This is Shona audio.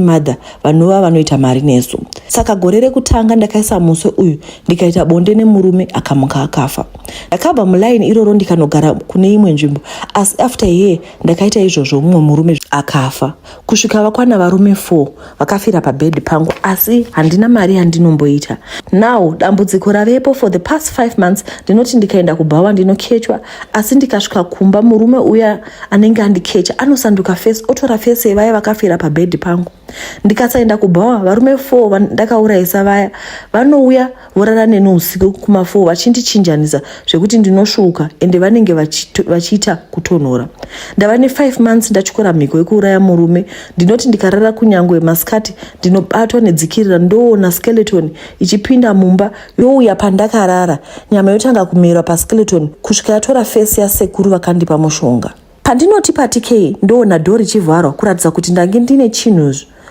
mother vanova vanoita mari nesu. Saka gore rekutanga ndakaisa muswe uyu ndikaita bonde nemurume akamuka akafa. Ndakabva mulaini iroro ndikanogara kune imwe nzvimbo, asi after year ndakaita izvozvo mumwe murume akafa. Kusvika vakwana varume 4 vakafira pabhedhi pangu, asi handina mari yandinomboita. Now dambudziko ravepo for the past 5 months ndinoti ndikaenda kubhawa ndinokechwa, asi ndikasvika kumba murume uya anenge andikecha anosanduka face, otora face yevaya vakafira pabhedhi pangu. Ndikasaenda kubhawa varume 4 vandakaurayisa vaya vanouya vorara neni usiku kuma4 vachindichinjanisa zvekuti ndinosvuka ende vanenge vachiita kutonhora. Ndava ne5 months ndachikora mhiko yekuuraya murume. Ndinoti ndikarara kunyangwe masikati ndinobatwa nedzikirira ndoona skeleton ichipinda mumba youya pandakarara, nyama yotanga kumera paskeleton kusvika yatora face yasekuru vakandipa mushonga. Pandinoti patikei ndoona dhori chivharwa kuratidza kuti ndange ndine chinhu